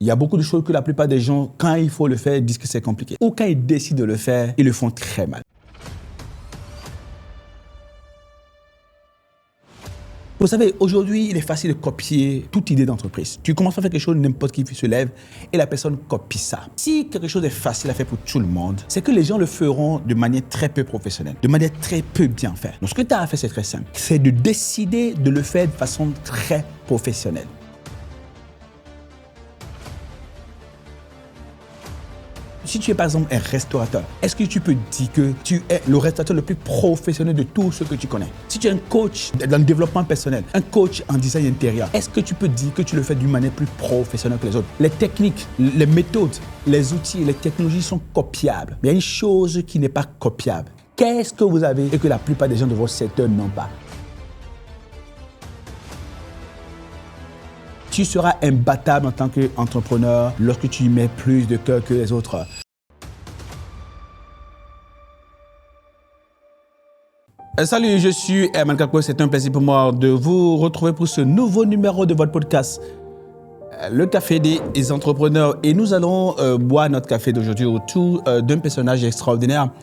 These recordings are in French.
Il y a beaucoup de choses que la plupart des gens, quand il faut le faire, disent que c'est compliqué. Ou quand ils décident de le faire, ils le font très mal. Vous savez, aujourd'hui, il est facile de copier toute idée d'entreprise. Tu commences à faire quelque chose, n'importe qui se lève et la personne copie ça. Si quelque chose est facile à faire pour tout le monde, c'est que les gens le feront de manière très peu professionnelle, de manière très peu bien faite. Donc, ce que tu as à faire, c'est très simple. C'est de décider de le faire de façon très professionnelle. Si tu es par exemple un restaurateur, est-ce que tu peux dire que tu es le restaurateur le plus professionnel de tout ce que tu connais? Si tu es un coach dans le développement personnel, un coach en design intérieur, est-ce que tu peux dire que tu le fais d'une manière plus professionnelle que les autres? Les techniques, les méthodes, les outils, les technologies sont copiables. Mais il y a une chose qui n'est pas copiable. Qu'est-ce que vous avez et que la plupart des gens de votre secteur n'ont pas? Tu seras imbattable en tant qu'entrepreneur lorsque tu y mets plus de cœur que les autres. Salut, je suis Herman Kako. C'est un plaisir pour moi de vous retrouver pour ce nouveau numéro de votre podcast, le café des entrepreneurs. Et nous allons boire notre café d'aujourd'hui autour d'un personnage extraordinaire.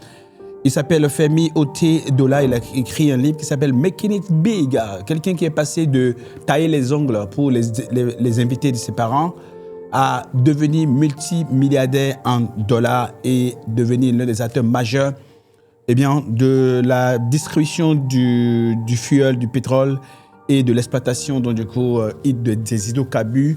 Il s'appelle Femi Otedola. Il a écrit un livre qui s'appelle Making It Big. Quelqu'un qui est passé de tailler les ongles pour les invités de ses parents à devenir multimilliardaire en dollars et devenir l'un des acteurs majeurs de la distribution du fuel, du pétrole et de l'exploitation des hydrocarbures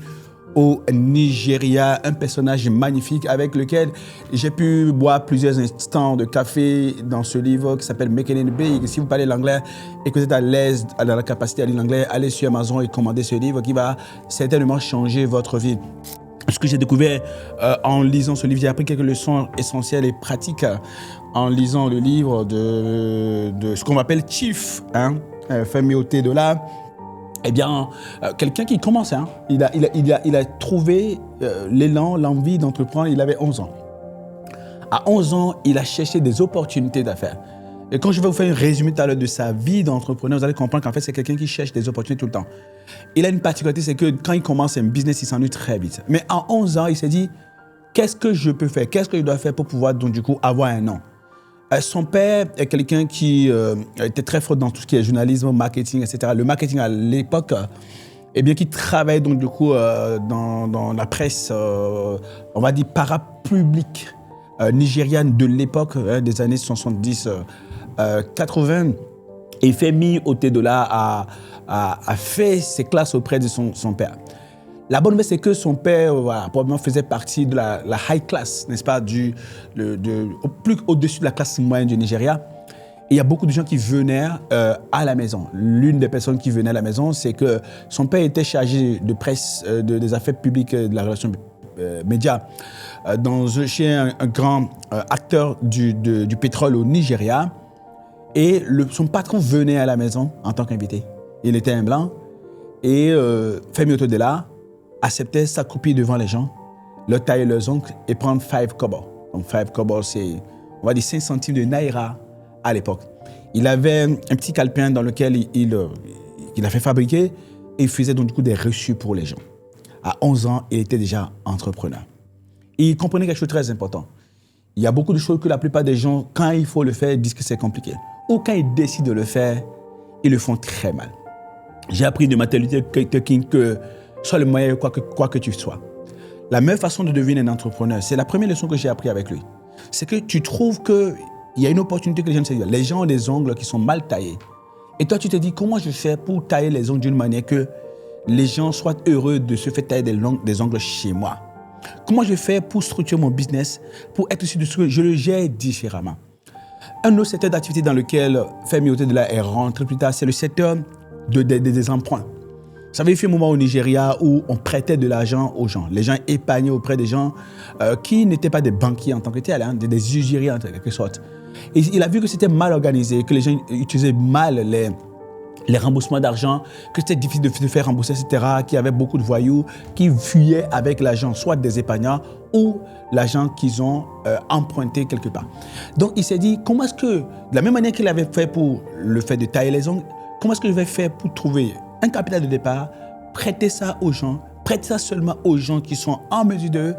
au Nigeria, un personnage magnifique avec lequel j'ai pu boire plusieurs instants de café dans ce livre qui s'appelle Making It Big. Si vous parlez l'anglais et que vous êtes à l'aise dans la capacité à lire l'anglais, allez sur Amazon et commandez ce livre qui va certainement changer votre vie. Ce que j'ai découvert en lisant ce livre, j'ai appris quelques leçons essentielles et pratiques en lisant le livre de ce qu'on appelle Chief, Femi Otedola. Quelqu'un qui commence, il a trouvé l'élan, l'envie d'entreprendre, il avait 11 ans. À 11 ans, il a cherché des opportunités d'affaires. Et quand je vais vous faire un résumé tout à l'heure de sa vie d'entrepreneur, vous allez comprendre qu'en fait, c'est quelqu'un qui cherche des opportunités tout le temps. Il a une particularité, c'est que quand il commence un business, il s'ennuie très vite. Mais à 11 ans, il s'est dit, qu'est-ce que je peux faire? Qu'est-ce que je dois faire pour pouvoir avoir un nom? Son père est quelqu'un qui était très fort dans tout ce qui est journalisme, marketing, etc. Le marketing à l'époque, qui travaillait dans la presse, on va dire parapublique nigériane de l'époque, des années 70, 80. Et Femi Otedola a fait ses classes auprès de son père. La bonne nouvelle, c'est que son père probablement faisait partie de la high class, n'est-ce pas, plus au-dessus de la classe moyenne du Nigeria. Et il y a beaucoup de gens qui venaient à la maison. L'une des personnes qui venaient à la maison, c'est que son père était chargé de presse, des affaires publiques, de la relation média, chez un grand acteur du pétrole au Nigeria. Et son patron venait à la maison en tant qu'invité. Il était un blanc. Et Femi Otedola acceptait s'accroupir devant les gens, leur tailler leurs ongles et prendre 5 kobo. Donc 5 kobo, c'est, on va dire, 5 centimes de naira à l'époque. Il avait un petit calepin dans lequel il a fait fabriquer et il faisait des reçus pour les gens. À 11 ans, il était déjà entrepreneur. Et il comprenait quelque chose de très important. Il y a beaucoup de choses que la plupart des gens, quand il faut le faire, disent que c'est compliqué. Ou quand ils décident de le faire, ils le font très mal. J'ai appris de Martin Luther King que sois le meilleur quoi que tu sois. La meilleure façon de devenir un entrepreneur, c'est la première leçon que j'ai appris avec lui. C'est que tu trouves qu'il y a une opportunité que les gens ne savent pas. Les gens ont des ongles qui sont mal taillés. Et toi, tu te dis, comment je fais pour tailler les ongles d'une manière que les gens soient heureux de se faire tailler des ongles chez moi? Comment je fais pour structurer mon business, pour être sûr de ce que je le gère différemment? Un autre secteur d'activité dans lequel Femi Otedola est rentré plus tard, c'est le secteur des emprunts. Vous savez, il y a un moment au Nigeria où on prêtait de l'argent aux gens. Les gens épargnaient auprès des gens qui n'étaient pas des banquiers en tant que tels, des usuriers en quelque sorte. Et il a vu que c'était mal organisé, que les gens utilisaient mal les remboursements d'argent, que c'était difficile de faire rembourser, etc., qu'il y avait beaucoup de voyous qui fuyaient avec l'argent, soit des épargnants ou l'argent qu'ils ont emprunté quelque part. Donc, il s'est dit, comment est-ce que, de la même manière qu'il avait fait pour le fait de tailler les ongles, comment est-ce que je vais faire pour trouver un capital de départ, prêter ça aux gens, prête ça seulement aux gens qui sont en mesure de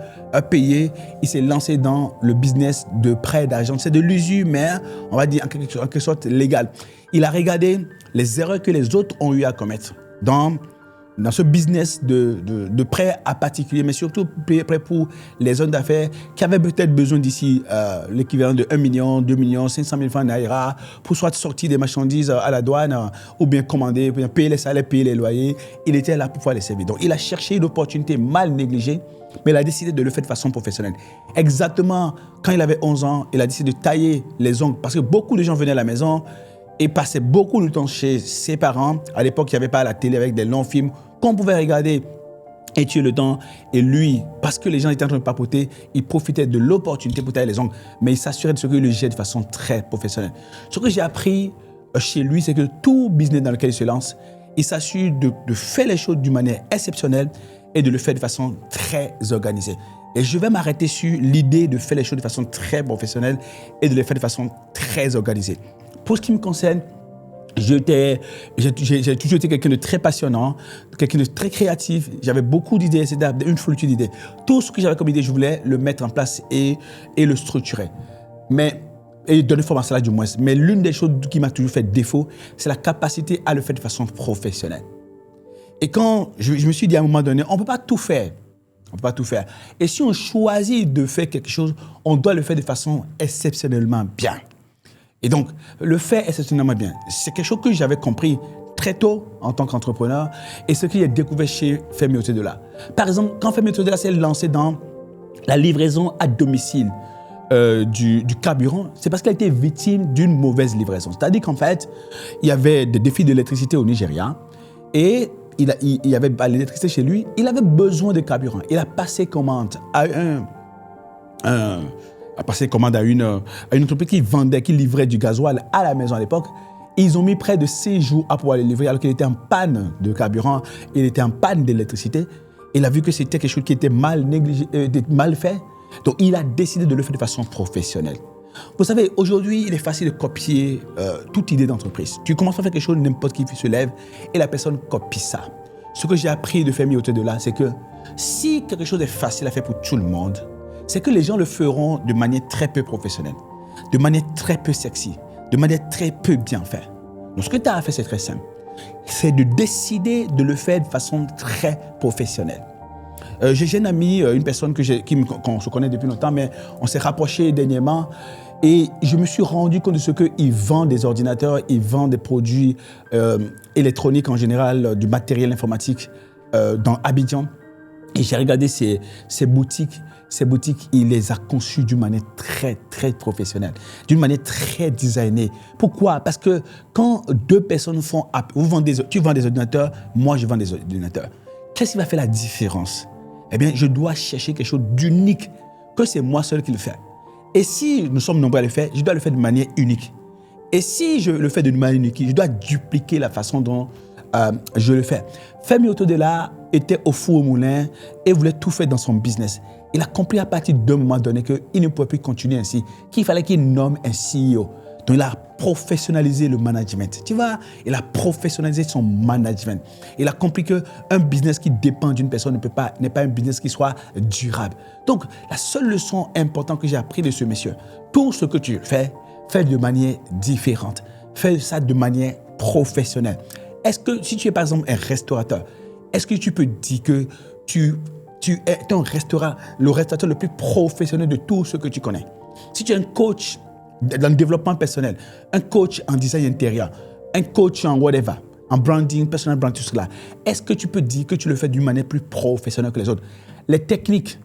payer. Il s'est lancé dans le business de prêt d'argent. C'est de l'usure, mais on va dire en quelque sorte légal. Il a regardé les erreurs que les autres ont eu à commettre dans ce business de prêt à particulier, mais surtout prêt pour les hommes d'affaires qui avaient peut-être besoin d'ici l'équivalent de 1 million, 2 millions, 500 000 francs naira pour soit sortir des marchandises à la douane ou bien commander, payer les salaires, payer les loyers. Il était là pour pouvoir les servir. Donc, il a cherché une opportunité mal négligée, mais il a décidé de le faire de façon professionnelle. Exactement quand il avait 11 ans, il a décidé de tailler les ongles parce que beaucoup de gens venaient à la maison et passaient beaucoup de temps chez ses parents. À l'époque, il n'y avait pas la télé avec des longs films qu'on pouvait regarder et tuer le temps. Et lui, parce que les gens étaient en train de papoter, il profitait de l'opportunité pour tailler les ongles, mais il s'assurait de ce qu'il le gère de façon très professionnelle. Ce que j'ai appris chez lui, c'est que tout business dans lequel il se lance, il s'assure de faire les choses d'une manière exceptionnelle et de le faire de façon très organisée. Et je vais m'arrêter sur l'idée de faire les choses de façon très professionnelle et de les faire de façon très organisée. Pour ce qui me concerne, j'ai toujours été quelqu'un de très passionnant, quelqu'un de très créatif. J'avais beaucoup d'idées, etc., une foultitude d'idées. Tout ce que j'avais comme idée, je voulais le mettre en place et le structurer. Et donner forme à cela du moins. Mais l'une des choses qui m'a toujours fait défaut, c'est la capacité à le faire de façon professionnelle. Et quand je me suis dit à un moment donné, on ne peut pas tout faire. On ne peut pas tout faire. Et si on choisit de faire quelque chose, on doit le faire de façon exceptionnellement bien. Et donc, le faire exceptionnellement bien, c'est quelque chose que j'avais compris très tôt en tant qu'entrepreneur et ce que j'ai découvert chez Femi Otedola. Par exemple, quand Femi Otedola s'est lancé dans la livraison à domicile du carburant, c'est parce qu'il a été victime d'une mauvaise livraison. C'est-à-dire qu'en fait, il y avait des défis d'électricité au Nigeria et il y avait l'électricité chez lui, il avait besoin de carburant. Il a passé commande à une entreprise qui livrait du gasoil à la maison à l'époque. Ils ont mis près de 6 jours à pouvoir le livrer alors qu'il était en panne de carburant, il était en panne d'électricité. Il a vu que c'était quelque chose qui était mal fait. Donc, il a décidé de le faire de façon professionnelle. Vous savez, aujourd'hui, il est facile de copier toute idée d'entreprise. Tu commences à faire quelque chose, n'importe qui se lève et la personne copie ça. Ce que j'ai appris de Femi Otedola, c'est que si quelque chose est facile à faire pour tout le monde, c'est que les gens le feront de manière très peu professionnelle, de manière très peu sexy, de manière très peu bien faite. Donc, ce que tu as à faire, c'est très simple. C'est de décider de le faire de façon très professionnelle. J'ai un ami, une personne qu'on se connaît depuis longtemps, mais on s'est rapproché dernièrement et je me suis rendu compte de ce qu'il vend des ordinateurs, il vend des produits électroniques en général, du matériel informatique dans Abidjan. Et j'ai regardé ses boutiques. Ces boutiques, il les a conçues d'une manière très, très professionnelle, d'une manière très designée. Pourquoi? Parce que quand deux personnes tu vends des ordinateurs, moi je vends des ordinateurs. Qu'est-ce qui va faire la différence? Eh bien, je dois chercher quelque chose d'unique, que c'est moi seul qui le fais. Et si nous sommes nombreux à le faire, je dois le faire de manière unique. Et si je le fais de manière unique, je dois dupliquer la façon dont je le fais. Femi Otedola était au four au moulin et voulait tout faire dans son business. Il a compris à partir d'un moment donné qu'il ne pouvait plus continuer ainsi, qu'il fallait qu'il nomme un CEO. Donc, il a professionnalisé le management. Tu vois, il a professionnalisé son management. Il a compris qu'un business qui dépend d'une personne n'est pas un business qui soit durable. Donc, la seule leçon importante que j'ai appris de ce monsieur, tout ce que tu fais, fais de manière différente. Fais ça de manière professionnelle. Est-ce que, si tu es par exemple un restaurateur, est-ce que tu peux dire que tu es le restaurateur le plus professionnel de tout ce que tu connais? Si tu es un coach dans le développement personnel, un coach en design intérieur, un coach en whatever, en branding, personal branding, tout cela, est-ce que tu peux dire que tu le fais d'une manière plus professionnelle que les autres? Les techniques,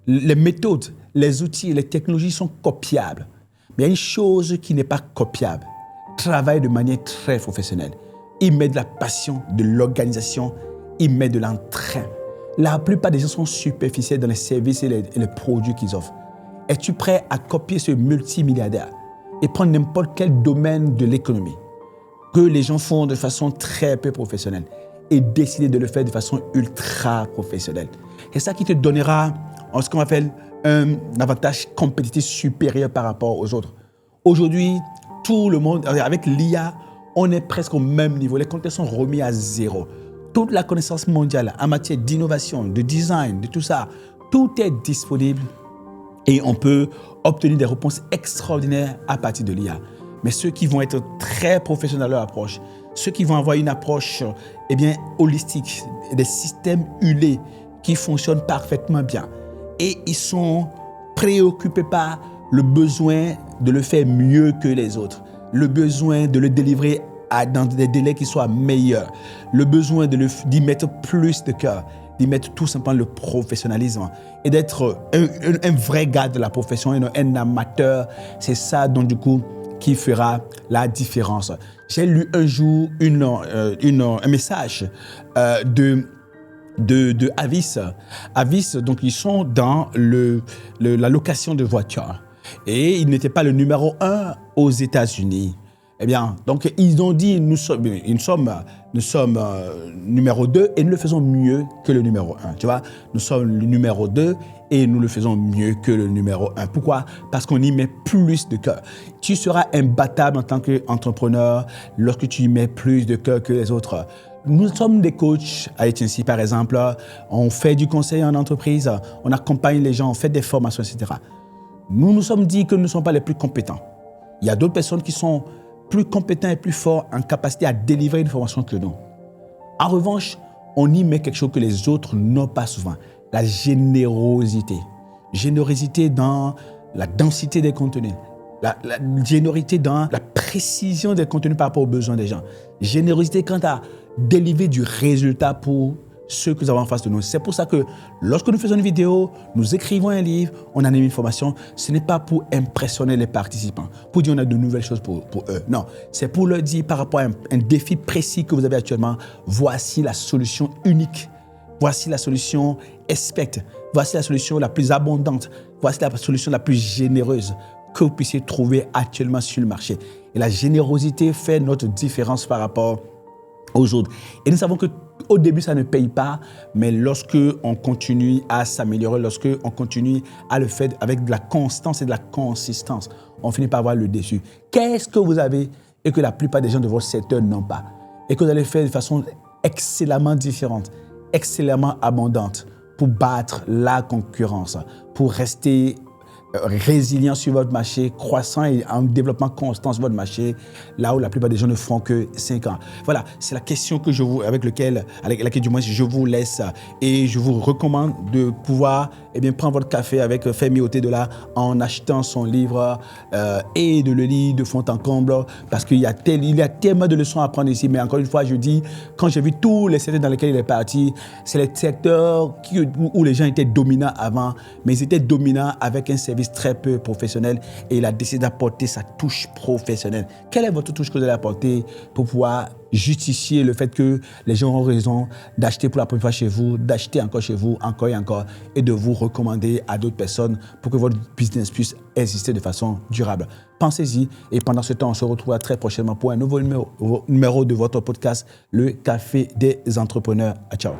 les méthodes, les outils, les technologies sont copiables. Mais il y a une chose qui n'est pas copiable. Travaille de manière très professionnelle. Il met de la passion, de l'organisation, il met de l'entrain. La plupart des gens sont superficiels dans les services et les produits qu'ils offrent. Es-tu prêt à copier ce multimilliardaire et prendre n'importe quel domaine de l'économie que les gens font de façon très peu professionnelle et décider de le faire de façon ultra professionnelle? C'est ça qui te donnera ce qu'on appelle un avantage compétitif supérieur par rapport aux autres. Aujourd'hui, tout le monde, avec l'IA, on est presque au même niveau. Les comptes sont remis à zéro. toute la connaissance mondiale en matière d'innovation, de design, de tout ça, tout est disponible et on peut obtenir des réponses extraordinaires à partir de l'IA. Mais ceux qui vont être très professionnels dans leur approche, ceux qui vont avoir une approche holistique, des systèmes huilés qui fonctionnent parfaitement bien et ils sont préoccupés par le besoin de le faire mieux que les autres, le besoin de le délivrer dans des délais qui soient meilleurs, le besoin d'y mettre plus de cœur, d'y mettre tout simplement le professionnalisme et d'être un vrai gars de la profession et non un amateur. C'est ça, donc, du coup, qui fera la différence. J'ai lu un jour un message de Avis. Avis, donc, ils sont dans la location de voitures. Et ils n'étaient pas le numéro 1 aux États-Unis. Eh bien, donc, ils ont dit, nous sommes numéro 2 et nous le faisons mieux que le numéro 1. Tu vois, nous sommes le numéro 2 et nous le faisons mieux que le numéro 1. Pourquoi? Parce qu'on y met plus de cœur. Tu seras imbattable en tant qu'entrepreneur lorsque tu y mets plus de cœur que les autres. Nous sommes des coachs à HNC, par exemple. On fait du conseil en entreprise, on accompagne les gens, on fait des formations, etc. Nous nous sommes dit que nous ne sommes pas les plus compétents. Il y a d'autres personnes qui sont plus compétents et plus forts en capacité à délivrer une formation que nous. En revanche, on y met quelque chose que les autres n'ont pas souvent, la générosité. Générosité dans la densité des contenus, la générosité dans la précision des contenus par rapport aux besoins des gens. Générosité quant à délivrer du résultat pour ceux que nous avons en face de nous. C'est pour ça que lorsque nous faisons une vidéo, nous écrivons un livre, on anime une formation, ce n'est pas pour impressionner les participants, pour dire on a de nouvelles choses pour eux. Non, c'est pour leur dire par rapport à un défi précis que vous avez actuellement, voici la solution unique, voici la solution expecte, voici la solution la plus abondante, voici la solution la plus généreuse que vous puissiez trouver actuellement sur le marché. Et la générosité fait notre différence par rapport aux autres. Et nous savons qu'au début, ça ne paye pas, mais lorsque on continue à s'améliorer, lorsque on continue à le faire avec de la constance et de la consistance, on finit par avoir le dessus. Qu'est-ce que vous avez et que la plupart des gens de votre secteur n'ont pas et que vous allez faire de façon excellemment différente, excellemment abondante pour battre la concurrence, pour rester résilient sur votre marché, croissant et en développement constant sur votre marché, là où la plupart des gens ne font que 5 ans. Voilà, c'est la question que avec laquelle du moins je vous laisse et je vous recommande de pouvoir prendre votre café avec Femi Otedola en achetant son livre et de le lire de fond en comble parce qu'il y a tellement de leçons à prendre ici. Mais encore une fois, je dis, quand j'ai vu tous les secteurs dans lesquels il est parti, c'est les secteurs où les gens étaient dominants avant, mais ils étaient dominants avec un service très peu professionnel et il a décidé d'apporter sa touche professionnelle. Quelle est votre touche que vous allez apporter pour pouvoir justifier le fait que les gens ont raison d'acheter pour la première fois chez vous, d'acheter encore chez vous, encore et encore, et de vous recommander à d'autres personnes pour que votre business puisse exister de façon durable. Pensez-y et pendant ce temps, on se retrouvera très prochainement pour un nouveau numéro de votre podcast, le Café des entrepreneurs. Ciao.